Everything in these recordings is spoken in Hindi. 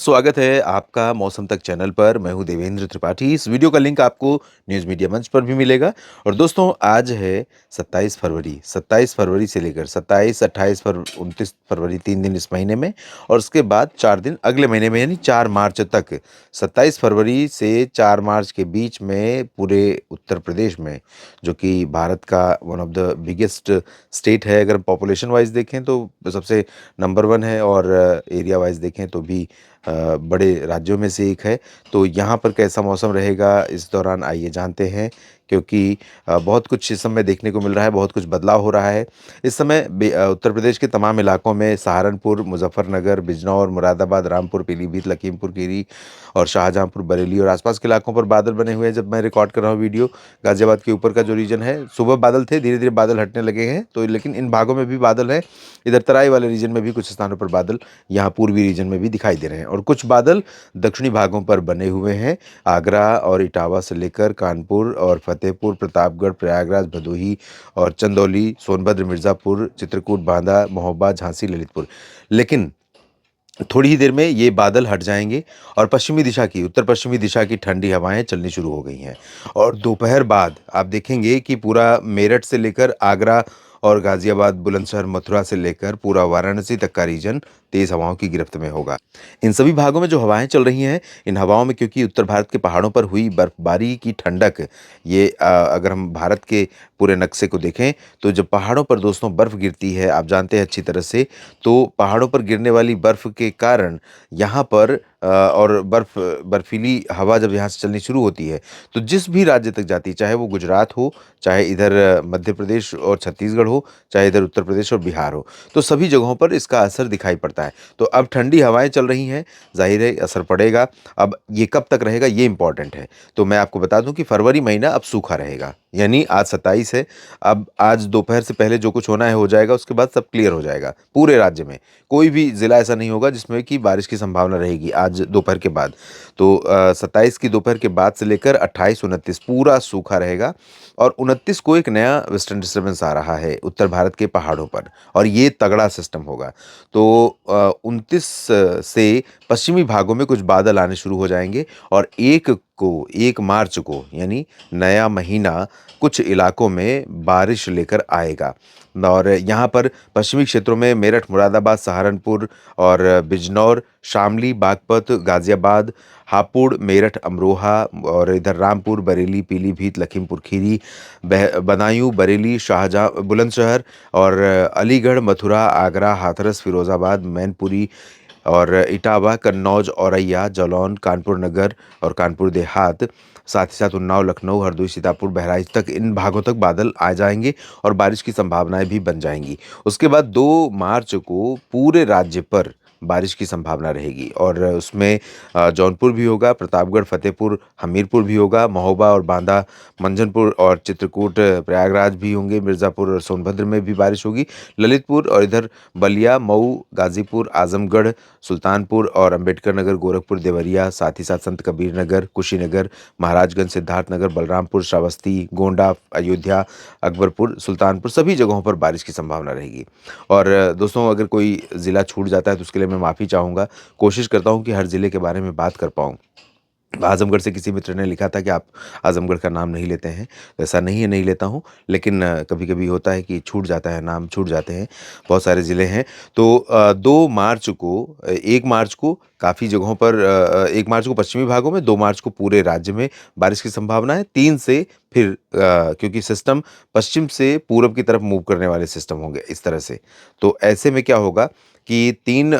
स्वागत है आपका मौसम तक चैनल पर। मैं हूं देवेंद्र त्रिपाठी। इस वीडियो का लिंक आपको न्यूज़ मीडिया मंच पर भी मिलेगा। और दोस्तों, आज है 27 फरवरी। 27 फरवरी से लेकर 27, 28 29 फरवरी 3 दिन इस महीने में, और उसके बाद 4 दिन अगले महीने में, यानी 4 मार्च तक। 27 फरवरी से 4 मार्च के बीच में पूरे उत्तर प्रदेश में, जो कि भारत का one of the biggest state है, अगर पॉपुलेशन वाइज देखें तो सबसे नंबर 1 है, और एरिया वाइज देखें तो भी बड़े राज्यों में से एक है। तो यहाँ पर कैसा मौसम रहेगा इस दौरान, आइए जानते हैं। क्योंकि बहुत कुछ इस समय देखने को मिल रहा है, बहुत कुछ बदलाव हो रहा है इस समय। उत्तर प्रदेश के तमाम इलाकों में सहारनपुर, मुजफ्फरनगर, बिजनौर, मुरादाबाद, रामपुर, पीलीभीत, लखीमपुर खीरी और शाहजहाँपुर, बरेली और आसपास के इलाकों पर बादल बने हुए हैं जब मैं रिकॉर्ड कर रहा हूँ वीडियो। गाजियाबाद के ऊपर का जो रीजन है, सुबह बादल थे, धीरे धीरे बादल हटने लगे हैं, तो लेकिन इन भागों में भी बादल है। इधर तराई वाले रीजन में भी कुछ स्थानों पर बादल, यहाँ पूर्वी रीजन में भी दिखाई दे रहे हैं, और कुछ बादल दक्षिणी भागों पर बने हुए हैं। आगरा और इटावा से लेकर कानपुर और फतेहपुर, प्रतापगढ़, प्रयागराज, भदोही और चंदौली, सोनभद्र, मिर्ज़ापुर, चित्रकूट, बांदा, महोबा, झांसी, ललितपुर। लेकिन थोड़ी ही देर में ये बादल हट जाएंगे और पश्चिमी दिशा की, उत्तर पश्चिमी दिशा की ठंडी हवाएं चलनी शुरू हो गई हैं। और दोपहर बाद आप देखेंगे कि पूरा मेरठ से लेकर आगरा और गाजियाबाद, बुलंदशहर, मथुरा से लेकर पूरा वाराणसी तक का रीजन तेज हवाओं की गिरफ्त में होगा। इन सभी भागों में जो हवाएं चल रही हैं, इन हवाओं में क्योंकि उत्तर भारत के पहाड़ों पर हुई बर्फबारी की ठंडक, ये अगर हम भारत के पूरे नक्शे को देखें तो जब पहाड़ों पर दोस्तों बर्फ गिरती है, आप जानते हैं अच्छी तरह से, तो पहाड़ों पर गिरने वाली बर्फ के कारण यहाँ पर और बर्फीली हवा जब यहाँ से चलनी शुरू होती है, तो जिस भी राज्य तक जाती है, चाहे वो गुजरात हो, चाहे इधर मध्य प्रदेश और छत्तीसगढ़ हो, चाहे इधर उत्तर प्रदेश और बिहार हो, तो सभी जगहों पर इसका असर दिखाई पड़ता है। तो अब ठंडी हवाएं चल रही हैं, जाहिर है असर पड़ेगा। अब ये कब तक रहेगा, ये इंपॉर्टेंट है। तो मैं आपको बता दूं कि फरवरी महीना अब सूखा रहेगा, यानी आज 27 है। अब आज दोपहर से पहले जो कुछ होना है हो जाएगा, उसके बाद सब क्लियर हो जाएगा पूरे राज्य में। कोई भी जिला ऐसा नहीं होगा जिसमें कि बारिश की संभावना रहेगी आज दोपहर के बाद। तो 27 की दोपहर के बाद से लेकर 28, 29 पूरा सूखा रहेगा। और 29 को एक नया वेस्टर्न डिस्टर्बेंस आ रहा है उत्तर भारत के पहाड़ों पर, और ये तगड़ा सिस्टम होगा। तो 29 से पश्चिमी भागों में कुछ बादल आने शुरू हो जाएंगे, और 1 मार्च को, यानी नया महीना, कुछ इलाकों में बारिश लेकर आएगा। और यहाँ पर पश्चिमी क्षेत्रों में मेरठ, मुरादाबाद, सहारनपुर और बिजनौर, शामली, बागपत, गाजियाबाद, हापुड़, मेरठ, अमरोहा और इधर रामपुर, बरेली, पीलीभीत, लखीमपुर खीरी, बदायूं, बरेली, शाहजहाँ, बुलंदशहर और अलीगढ़, मथुरा, आगरा, हाथरस, फिरोजाबाद, मैनपुरी और इटावा, कन्नौज, औरैया, जालौन, कानपुर नगर और कानपुर देहात, साथ ही साथ उन्नाव, लखनऊ, हरदोई, सीतापुर, बहराइच तक, इन भागों तक बादल आ जाएंगे और बारिश की संभावनाएं भी बन जाएंगी। उसके बाद 2 मार्च को पूरे राज्य पर बारिश की संभावना रहेगी, और उसमें जौनपुर भी होगा, प्रतापगढ़, फतेहपुर, हमीरपुर भी होगा, महोबा और बांदा, मंझनपुर और चित्रकूट, प्रयागराज भी होंगे, मिर्ज़ापुर और सोनभद्र में भी बारिश होगी, ललितपुर और इधर बलिया, मऊ, गाजीपुर, आजमगढ़, सुल्तानपुर और अंबेडकर नगर, गोरखपुर, देवरिया, साथ ही साथ संत कबीर नगर, कुशीनगर, महाराजगंज, सिद्धार्थनगर, बलरामपुर, श्रावस्ती, गोंडा, अयोध्या, अकबरपुर, सुल्तानपुर, सभी जगहों पर बारिश की संभावना रहेगी। और दोस्तों, अगर कोई ज़िला छूट जाता है तो उसके लिए मैं माफ़ी चाहूँगा। कोशिश करता हूँ कि हर ज़िले के बारे में बात कर पाऊँ। आज़मगढ़ से किसी मित्र ने लिखा था कि आप आज़मगढ़ का नाम नहीं लेते हैं, तो ऐसा नहीं है, नहीं लेता हूँ, लेकिन कभी-कभी होता है कि छूट जाता है, नाम छूट जाते हैं, बहुत सारे ज़िले हैं। तो 2 मार्च को 1 मार्च को काफ़ी जगहों पर 1 मार्च को पश्चिमी भागों में, 2 मार्च को पूरे राज्य में बारिश की संभावना है। 3 से फिर क्योंकि सिस्टम पश्चिम से पूरब की तरफ मूव करने वाले सिस्टम होंगे इस तरह से। तो ऐसे में क्या होगा कि 3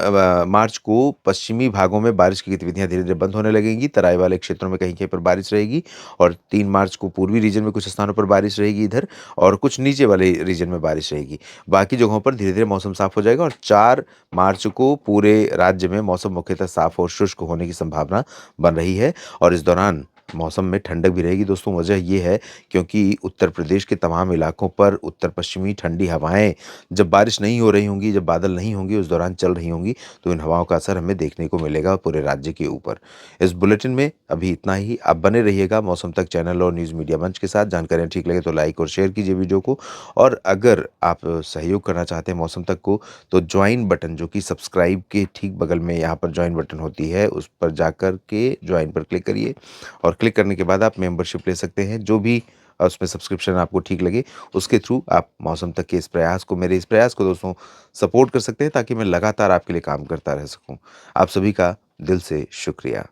मार्च को पश्चिमी भागों में बारिश की गतिविधियाँ धीरे-धीरे बंद होने लगेंगी, तराई वाले क्षेत्रों में कहीं-कहीं पर बारिश रहेगी, और 3 मार्च को पूर्वी रीजन में कुछ स्थानों पर बारिश रहेगी इधर, और कुछ नीचे वाले रीजन में बारिश रहेगी। बाकी जगहों पर धीरे-धीरे मौसम साफ हो जाएगा, और 4 मार्च को पूरे राज्य में मौसम मुख्यतः साफ और शुष्क होने की संभावना बन रही है। और इस दौरान मौसम में ठंडक भी रहेगी दोस्तों। वजह ये है क्योंकि उत्तर प्रदेश के तमाम इलाकों पर उत्तर-पश्चिमी ठंडी हवाएँ जब बारिश नहीं हो रही होंगी, जब बादल नहीं होंगे, उस दौरान चल रही होंगी, तो इन हवाओं का असर हमें देखने को मिलेगा पूरे राज्य के ऊपर। इस बुलेटिन में अभी इतना ही। आप बने रहिएगा मौसम तक चैनल और न्यूज़ मीडिया मंच के साथ। जानकारियाँ ठीक लगे तो लाइक और शेयर कीजिए वीडियो को। और अगर आप सहयोग करना चाहते हैं मौसम तक को, तो जॉइन बटन जो कि सब्सक्राइब के ठीक बगल में यहाँ पर जॉइन बटन होती है, उस पर जाकर के जॉइन पर क्लिक करिए और क्लिक करने के बाद आप मेंबरशिप ले सकते हैं। जो भी उसमें सब्सक्रिप्शन आपको ठीक लगे, उसके थ्रू आप मौसम तक के इस प्रयास को, मेरे इस प्रयास को दोस्तों सपोर्ट कर सकते हैं, ताकि मैं लगातार आपके लिए काम करता रह सकूँ। आप सभी का दिल से शुक्रिया।